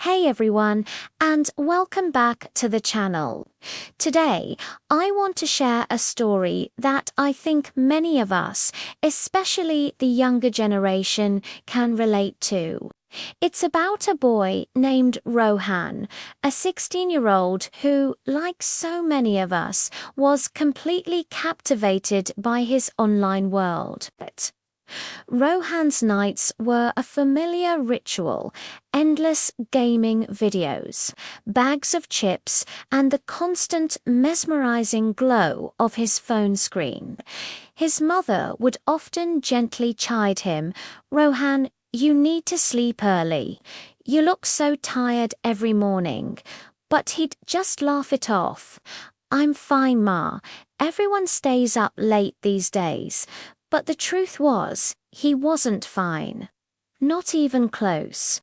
Hey everyone, and welcome back to the channel. Today, I want to share a story that I think many of us, especially the younger generation, can relate to. It's about a boy named Rohan, a 16-year-old who, like so many of us, was completely captivated by his online world. Rohan's nights were a familiar ritual: endless gaming videos, bags of chips, and the constant mesmerizing glow of his phone screen. His mother would often gently chide him, "Rohan, you need to sleep early. You look so tired every morning." But he'd just laugh it off. "I'm fine, Ma. Everyone stays up late these days." But the truth was, he wasn't fine. Not even close.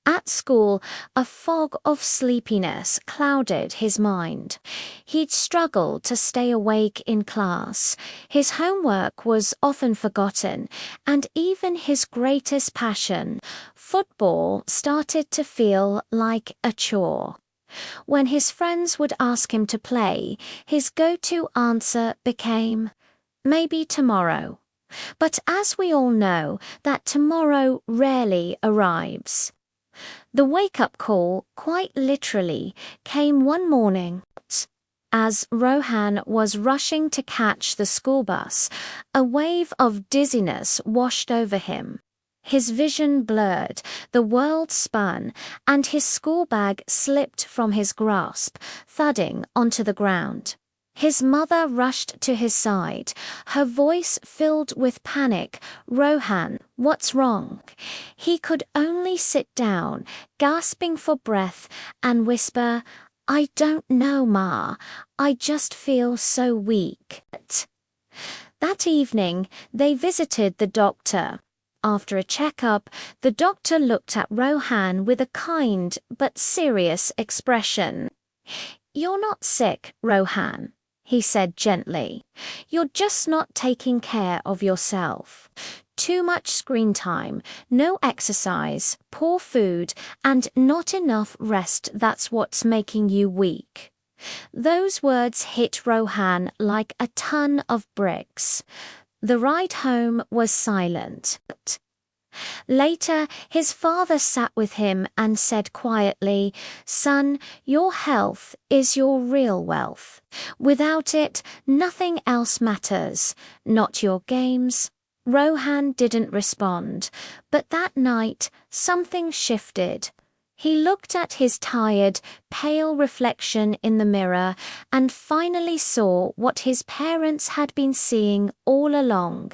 At school, a fog of sleepiness clouded his mind. He'd struggle to stay awake in class. His homework was often forgotten, and even his greatest passion, football, started to feel like a chore. When his friends would ask him to play, his go-to answer became, "Maybe tomorrow." But as we all know, that tomorrow rarely arrives. The wake-up call, quite literally, came one morning. As Rohan was rushing to catch the school bus, a wave of dizziness washed over him. His vision blurred, the world spun, and his school bag slipped from his grasp, thudding onto the ground. His mother rushed to his side, her voice filled with panic. "Rohan, what's wrong?" He could only sit down, gasping for breath, and whisper, "I don't know, Ma. I just feel so weak." That evening, they visited the doctor. After a checkup, the doctor looked at Rohan with a kind but serious expression. "You're not sick, Rohan," he said gently. "You're just not taking care of yourself. Too much screen time, no exercise, poor food, and not enough rest, that's what's making you weak." Those words hit Rohan like a ton of bricks. The ride home was silent. Later, his father sat with him and said quietly, "Son, your health is your real wealth. Without it, nothing else matters, not your games." Rohan didn't respond, but that night, something shifted. He looked at his tired, pale reflection in the mirror and finally saw what his parents had been seeing all along.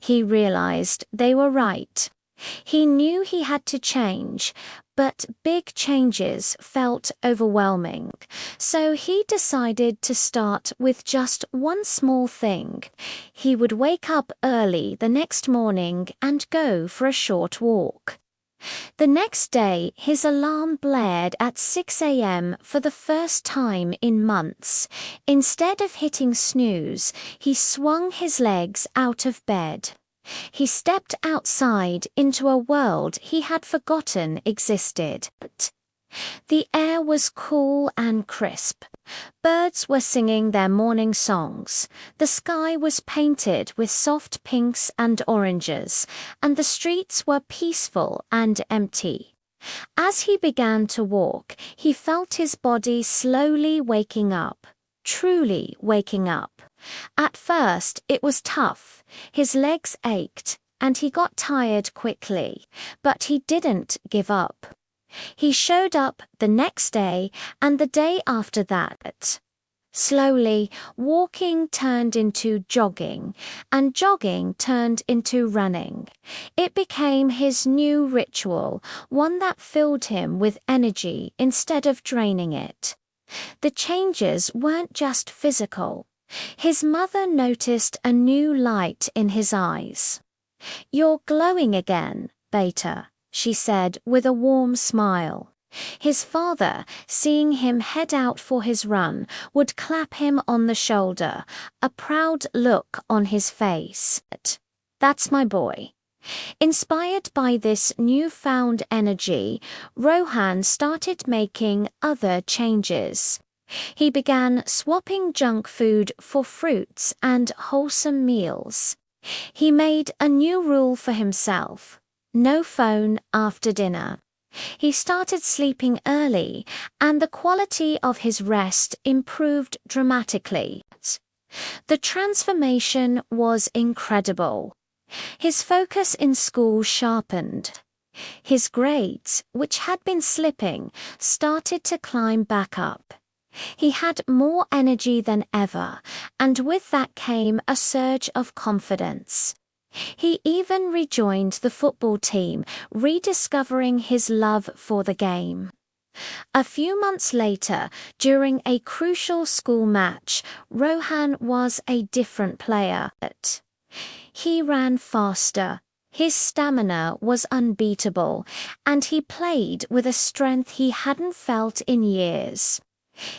He realized they were right. He knew he had to change, but big changes felt overwhelming. So he decided to start with just one small thing. He would wake up early the next morning and go for a short walk. The next day, his alarm blared at 6 a.m. for the first time in months. Instead of hitting snooze, he swung his legs out of bed. He stepped outside into a world he had forgotten existed. The air was cool and crisp. Birds were singing their morning songs. The sky was painted with soft pinks and oranges, and the streets were peaceful and empty. As he began to walk, he felt his body slowly waking up, truly waking up. At first, it was tough. His legs ached, and he got tired quickly, but he didn't give up. He showed up the next day and the day after that. Slowly, walking turned into jogging, and jogging turned into running. It became his new ritual, one that filled him with energy instead of draining it. The changes weren't just physical. His mother noticed a new light in his eyes. "You're glowing again, Beta," she said with a warm smile. His father, seeing him head out for his run, would clap him on the shoulder, a proud look on his face. "That's my boy. Inspired by this newfound energy, Rohan started making other changes. He began swapping junk food for fruits and wholesome meals. He made a new rule for himself: no phone after dinner. He started sleeping early, and the quality of his rest improved dramatically. The transformation was incredible. His focus in school sharpened. His grades, which had been slipping, started to climb back up. He had more energy than ever, and with that came a surge of confidence. He even rejoined the football team, rediscovering his love for the game. A few months later, during a crucial school match, Rohan was a different player. He ran faster, his stamina was unbeatable, and he played with a strength he hadn't felt in years.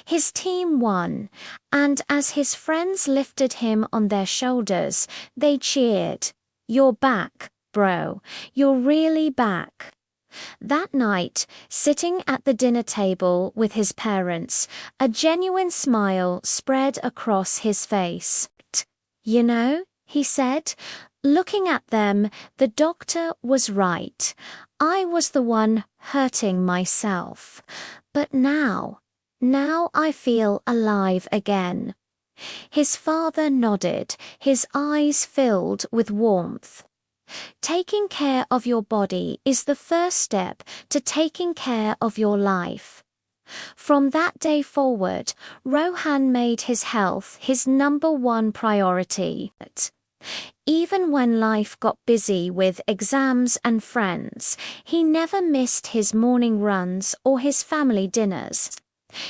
His team won, and as his friends lifted him on their shoulders, they cheered, "You're back, bro. You're really back." That night, sitting at the dinner table with his parents, a genuine smile spread across his face. "You know," he said, looking at them, "the doctor was right. I was the one hurting myself. But now I feel alive again." His father nodded, his eyes filled with warmth. Taking care of your body is the first step to taking care of your life. From that day forward, Rohan made his health his #1 priority. Even when life got busy with exams and friends, he never missed his morning runs or his family dinners.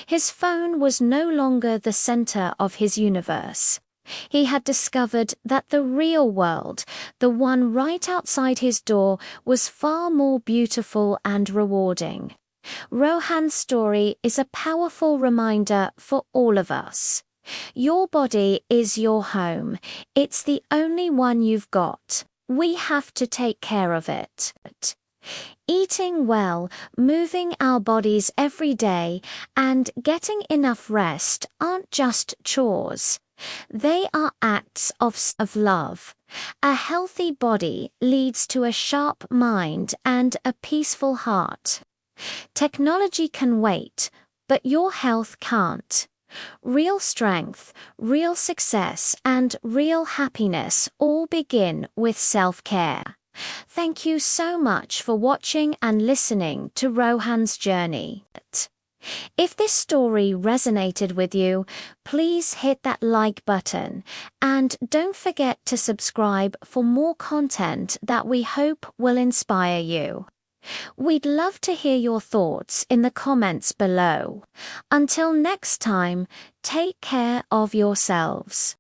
His phone was no longer the center of his universe. He had discovered that the real world, the one right outside his door, was far more beautiful and rewarding. Rohan's story is a powerful reminder for all of us. Your body is your home. It's the only one you've got. We have to take care of it. Eating well, moving our bodies every day, and getting enough rest aren't just chores. They are acts of love. A healthy body leads to a sharp mind and a peaceful heart. Technology can wait, but your health can't. Real strength, real success, and real happiness all begin with self-care. Thank you so much for watching and listening to Rohan's journey. If this story resonated with you, please hit that like button, and don't forget to subscribe for more content that we hope will inspire you. We'd love to hear your thoughts in the comments below. Until next time, take care of yourselves.